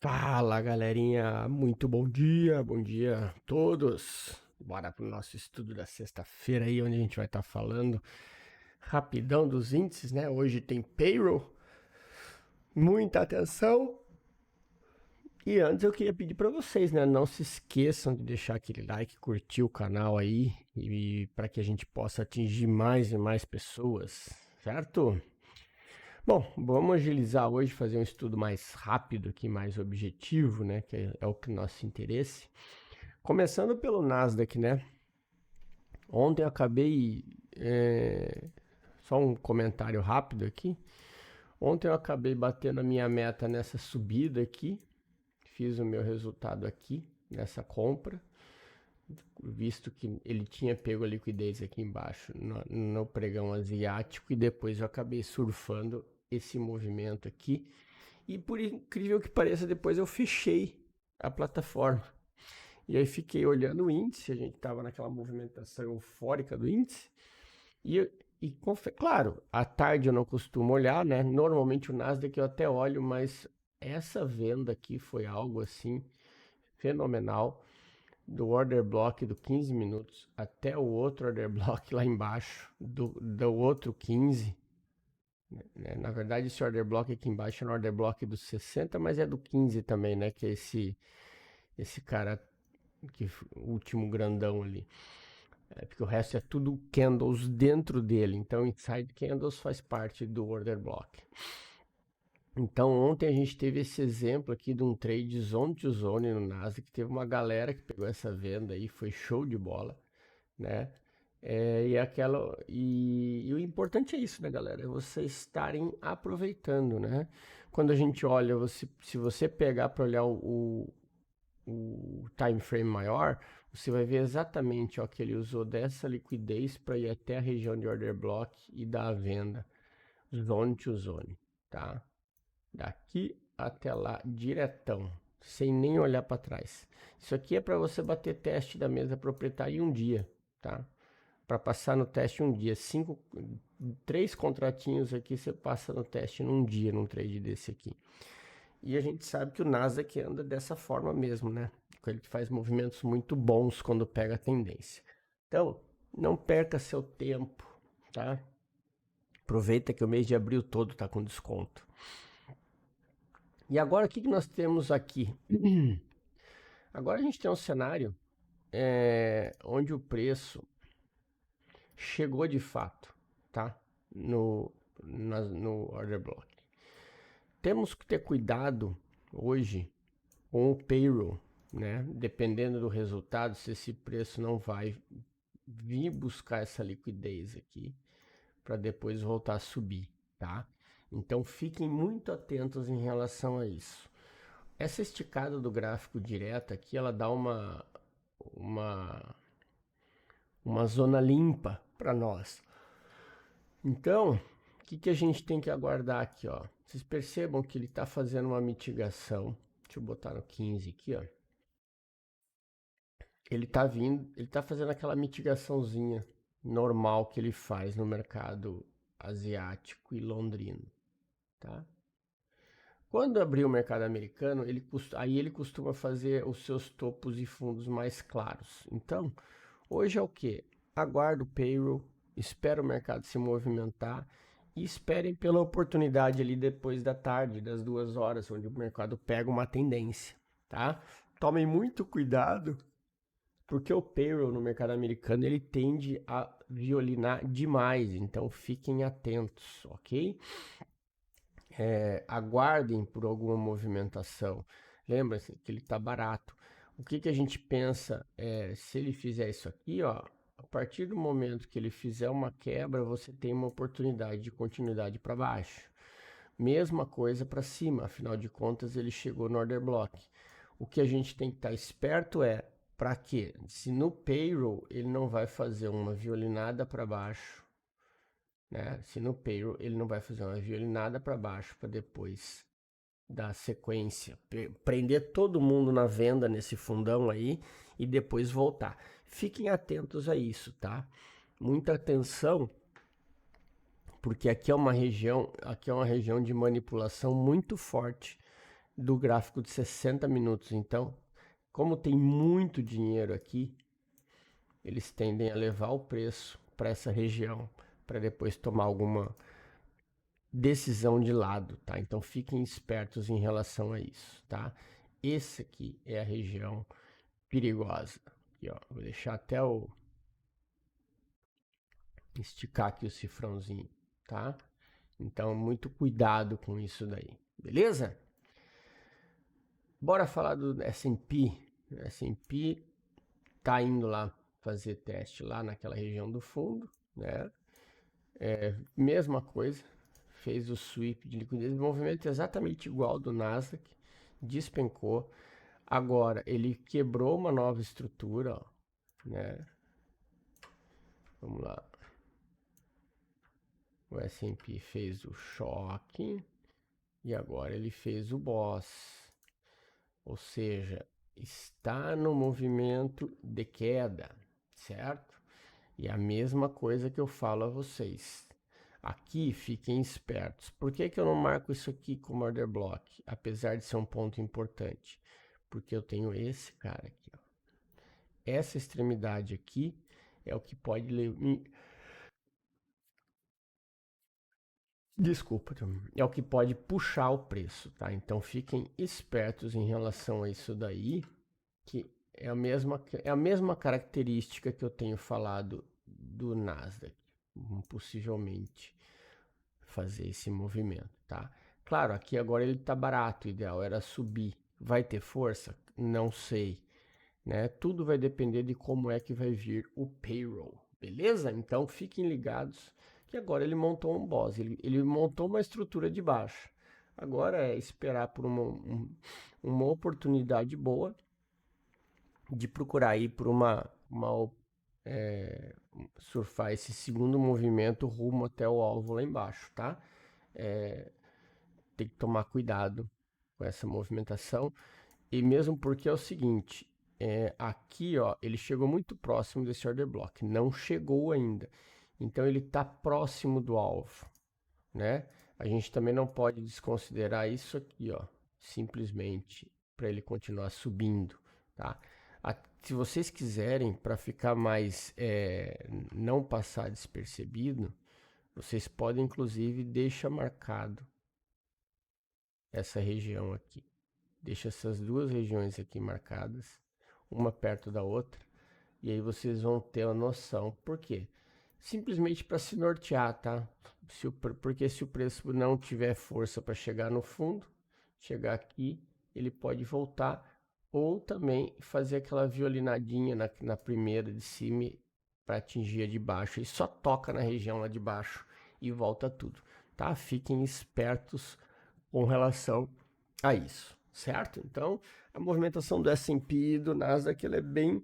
Fala, galerinha, muito bom dia a todos. Bora pro nosso estudo da sexta-feira aí, onde a gente vai estar falando rapidão dos índices, né? Hoje tem payroll, muita atenção. E antes eu queria pedir para vocês, né? Não se esqueçam de deixar aquele like, curtir o canal aí e para que a gente possa atingir mais e mais pessoas, certo? Bom, vamos agilizar hoje, fazer um estudo mais rápido aqui, mais objetivo, né? Que é o que nosso interesse. Começando pelo Nasdaq, né? Ontem eu acabei. Só um comentário rápido aqui. Ontem eu acabei batendo a minha meta nessa subida aqui. Fiz o meu resultado aqui, nessa compra. Visto que ele tinha pego a liquidez aqui embaixo no pregão asiático. E depois eu acabei surfando esse movimento aqui. E por incrível que pareça, depois eu fechei a plataforma. E aí fiquei olhando o índice, a gente estava naquela movimentação eufórica do índice. Claro, à tarde eu não costumo olhar, né? Normalmente o Nasdaq eu até olho, mas essa venda aqui foi algo assim fenomenal. Do order block do 15 minutos até o outro order block lá embaixo, do outro 15. Né? Na verdade, esse order block aqui embaixo é no order block do 60, mas é do 15 também, né? Que é esse cara, o último grandão ali. Porque o resto é tudo candles dentro dele. Então, inside candles faz parte do order block. Então, ontem a gente teve esse exemplo aqui de um trade zone to zone no Nasdaq, que teve uma galera que pegou essa venda aí, foi show de bola, né? E o importante é isso, né, galera? É vocês estarem aproveitando, né? Quando a gente olha, se você pegar para olhar o time frame maior, você vai ver exatamente ó, que ele usou dessa liquidez para ir até a região de order block e dar a venda, zone to zone, tá? Daqui até lá, diretão, sem nem olhar para trás. Isso aqui é para você bater teste da mesa proprietária em um dia, tá? Para passar no teste um dia, 3 contratinhos aqui você passa no teste num dia, num trade desse aqui. E a gente sabe que o Nasdaq anda dessa forma mesmo, né? Ele faz movimentos muito bons quando pega a tendência. Então, não perca seu tempo, tá? Aproveita que o mês de abril todo tá com desconto. E agora o que nós temos aqui? Agora a gente tem um cenário onde o preço chegou de fato, tá? No order block. Temos que ter cuidado hoje com o payroll, né? Dependendo do resultado, se esse preço não vai vir buscar essa liquidez aqui para depois voltar a subir, tá? Então fiquem muito atentos em relação a isso. Essa esticada do gráfico direto aqui, ela dá uma zona limpa para nós. Então, o que a gente tem que aguardar aqui, ó? Vocês percebam que ele está fazendo uma mitigação. Deixa eu botar no 15 aqui, ó. Ele tá fazendo aquela mitigaçãozinha normal que ele faz no mercado asiático e londrino, tá? Quando abrir o mercado americano, aí ele costuma fazer os seus topos e fundos mais claros. Então, hoje é o que? Aguardo o payroll, espero o mercado se movimentar e esperem pela oportunidade ali depois da tarde, das 2 horas, onde o mercado pega uma tendência, tá? Tomem muito cuidado, porque o payroll no mercado americano ele tende a violinar demais, então fiquem atentos, ok? Aguardem por alguma movimentação. Lembra-se que ele está barato. O que a gente pensa se ele fizer isso aqui, ó, a partir do momento que ele fizer uma quebra, você tem uma oportunidade de continuidade para baixo. Mesma coisa para cima, afinal de contas ele chegou no order block. O que a gente tem que estar esperto para quê? Se no payroll ele não vai fazer uma violinada para baixo, né? Se no payroll ele não vai fazer uma violinada para baixo para depois dar sequência, prender todo mundo na venda nesse fundão aí e depois voltar. Fiquem atentos a isso, tá? Muita atenção, porque aqui é uma região de manipulação muito forte do gráfico de 60 minutos. Então, como tem muito dinheiro aqui, eles tendem a levar o preço para essa região, para depois tomar alguma decisão de lado, tá? Então fiquem espertos em relação a isso, tá? Esse aqui é a região perigosa. Aqui, ó, vou deixar até o esticar aqui o cifrãozinho, tá? Então muito cuidado com isso daí, beleza? Bora falar do S&P. O S&P tá indo lá fazer teste lá naquela região do fundo, né? Mesma coisa, fez o sweep de liquidez, movimento exatamente igual do Nasdaq, despencou. Agora ele quebrou uma nova estrutura, ó, né? Vamos lá. O S&P fez o choque e agora ele fez o boss. Ou seja, está no movimento de queda, certo? E a mesma coisa que eu falo a vocês. Aqui fiquem espertos. Por que que eu não marco isso aqui como order block? Apesar de ser um ponto importante. Porque eu tenho esse cara aqui, ó. Essa extremidade aqui é o que pode Desculpa, é o que pode puxar o preço, tá? Então fiquem espertos em relação a isso daí, que é a mesma característica que eu tenho falado do Nasdaq, possivelmente fazer esse movimento, tá? Claro, aqui agora ele tá barato, o ideal era subir. Vai ter força? Não sei, né? Tudo vai depender de como é que vai vir o payroll, beleza? Então fiquem ligados que agora ele montou um boss, ele montou uma estrutura de baixo. Agora é esperar por uma oportunidade boa de procurar ir por surfar esse segundo movimento rumo até o alvo lá embaixo, tá? Tem que tomar cuidado com essa movimentação. E mesmo porque é o seguinte, aqui ó, ele chegou muito próximo desse order block, não chegou ainda. Então ele está próximo do alvo, né? A gente também não pode desconsiderar isso aqui, ó, simplesmente para ele continuar subindo, tá? Se vocês quiserem, para ficar mais, não passar despercebido, vocês podem inclusive deixar marcado essa região aqui. Deixa essas duas regiões aqui marcadas, uma perto da outra, e aí vocês vão ter a noção. Por quê? Simplesmente para se nortear, tá? Porque se o preço não tiver força para chegar no fundo, chegar aqui, ele pode voltar, ou também fazer aquela violinadinha na primeira de cima para atingir a de baixo, e só toca na região lá de baixo e volta tudo, tá? Fiquem espertos com relação a isso, certo? Então, a movimentação do S&P e do Nasdaq ela é bem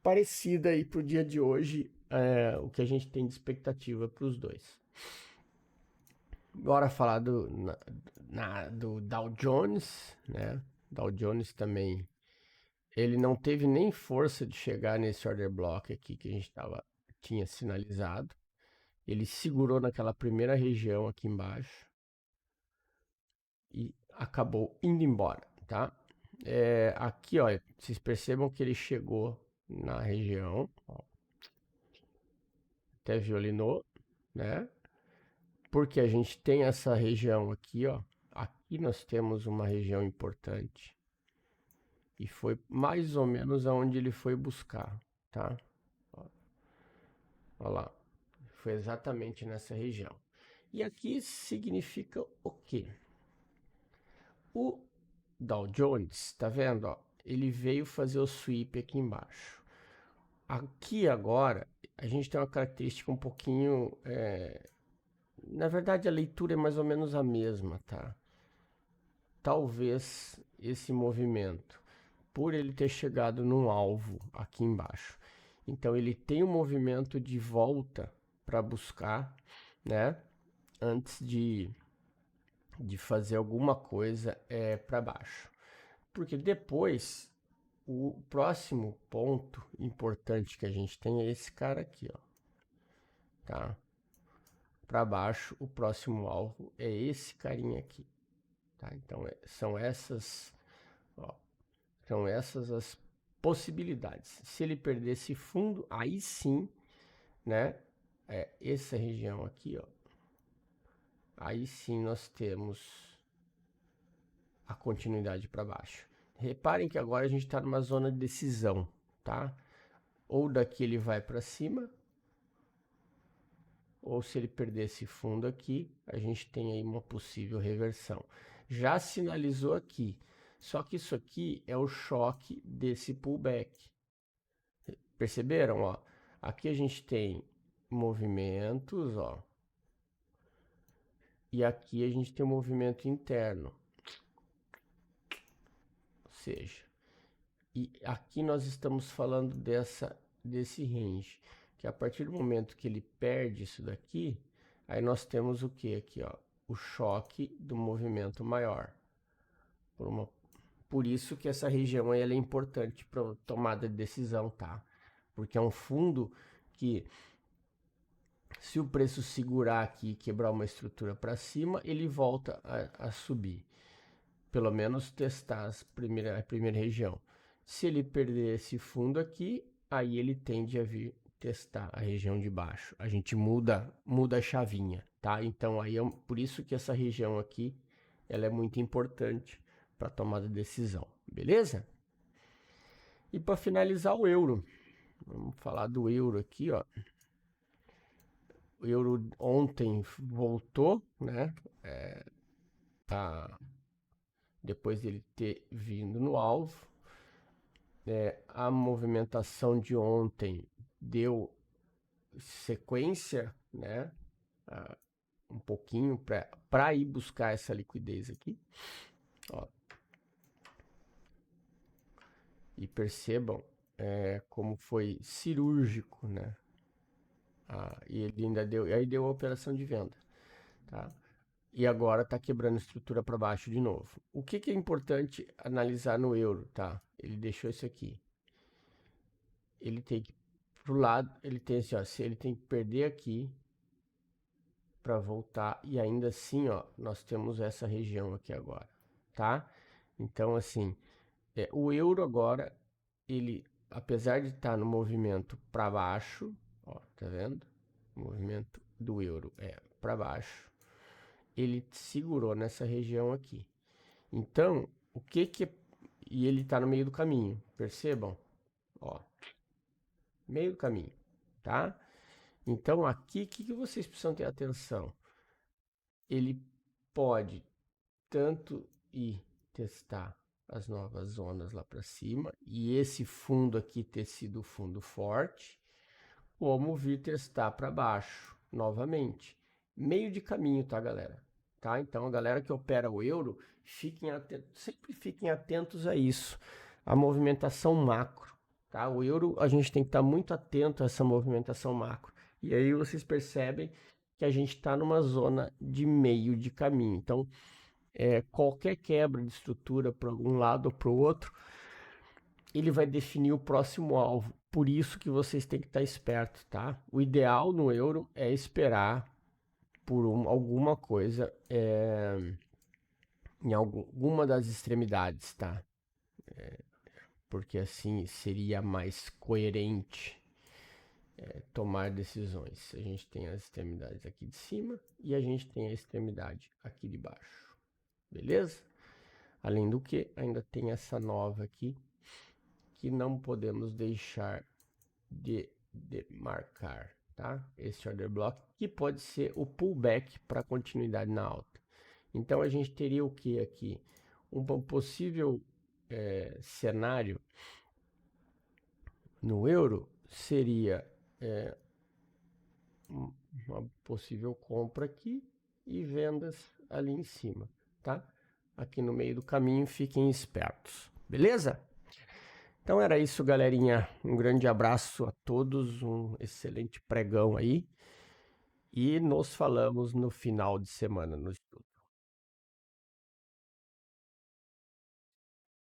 parecida aí para o dia de hoje, o que a gente tem de expectativa para os dois. Agora falar do Dow Jones, né? Dow Jones também, ele não teve nem força de chegar nesse order block aqui que a gente tinha sinalizado. Ele segurou naquela primeira região aqui embaixo e acabou indo embora, tá? Aqui, ó, vocês percebam que ele chegou na região, ó, até violinou, né? Porque a gente tem essa região aqui, ó. Aqui nós temos uma região importante. E foi mais ou menos aonde ele foi buscar, tá? Olha lá. Foi exatamente nessa região. E aqui significa o quê? O Dow Jones, tá vendo, ó? Ele veio fazer o sweep aqui embaixo. Aqui agora, a gente tem uma característica um pouquinho... Na verdade, a leitura é mais ou menos a mesma, tá? Talvez esse movimento, por ele ter chegado num alvo aqui embaixo, então ele tem um movimento de volta para buscar, né? Antes de fazer alguma coisa para baixo. Porque depois, o próximo ponto importante que a gente tem é esse cara aqui, ó. Tá? Para baixo, o próximo alvo é esse carinha aqui, tá? Então, são essas, ó, são essas as possibilidades. Se ele perder esse fundo, aí sim, né? Essa região aqui, ó. Aí sim nós temos a continuidade para baixo. Reparem que agora a gente está numa zona de decisão, tá? Ou daqui ele vai para cima, ou se ele perder esse fundo aqui, a gente tem aí uma possível reversão. Já sinalizou aqui, só que isso aqui é o choque desse pullback. Perceberam, ó? Aqui a gente tem movimentos, ó. E aqui a gente tem um movimento interno. Ou seja, e aqui nós estamos falando desse range, que a partir do momento que ele perde isso daqui, aí nós temos o que aqui, ó? O choque do movimento maior. Por isso que essa região aí ela é importante para tomada de decisão, tá? Porque é um fundo que, se o preço segurar aqui e quebrar uma estrutura para cima, ele volta a subir. Pelo menos testar a primeira região. Se ele perder esse fundo aqui, aí ele tende a vir testar a região de baixo. A gente muda a chavinha, tá? Então aí por isso que essa região aqui, ela é muito importante para tomada de decisão, beleza? E para finalizar o euro, vamos falar do euro aqui, ó. O euro ontem voltou, né? Tá, depois dele ter vindo no alvo. A movimentação de ontem deu sequência, né? Um pouquinho para ir buscar essa liquidez aqui. Ó. E percebam como foi cirúrgico, né? E ele ainda deu a operação de venda, tá? E agora está quebrando estrutura para baixo de novo. O que é importante analisar no euro, tá? Ele deixou isso aqui. Ele tem que pro lado, ele tem assim, ó, ele tem que perder aqui para voltar e ainda assim, ó, nós temos essa região aqui agora, tá? Então assim, o euro agora, ele, apesar de estar no movimento para baixo, ó, tá vendo? O movimento do euro é para baixo. Ele segurou nessa região aqui. Então, e ele tá no meio do caminho, percebam? Ó, meio do caminho, tá? Então, aqui, o que vocês precisam ter atenção? Ele pode tanto ir testar as novas zonas lá para cima, e esse fundo aqui ter sido o fundo forte, como vir testar para baixo novamente. Meio de caminho, tá, galera? Tá? Então, a galera que opera o euro, sempre fiquem atentos a isso. A movimentação macro, tá? O euro, a gente tem que estar muito atento a essa movimentação macro. E aí vocês percebem que a gente está numa zona de meio de caminho. Então, qualquer quebra de estrutura para algum lado ou para o outro, ele vai definir o próximo alvo. Por isso que vocês têm que estar espertos, tá? O ideal no euro é esperar por alguma coisa em alguma das extremidades, tá? Porque assim seria mais coerente tomar decisões. A gente tem as extremidades aqui de cima e a gente tem a extremidade aqui de baixo, beleza? Além do que, ainda tem essa nova aqui, que não podemos deixar de marcar, tá? Esse order block, que pode ser o pullback para continuidade na alta. Então, a gente teria o que aqui? Um possível cenário no euro seria uma possível compra aqui e vendas ali em cima, tá? Aqui no meio do caminho, fiquem espertos, beleza? Então era isso, galerinha. Um grande abraço a todos, um excelente pregão aí. E nos falamos no final de semana no estudo.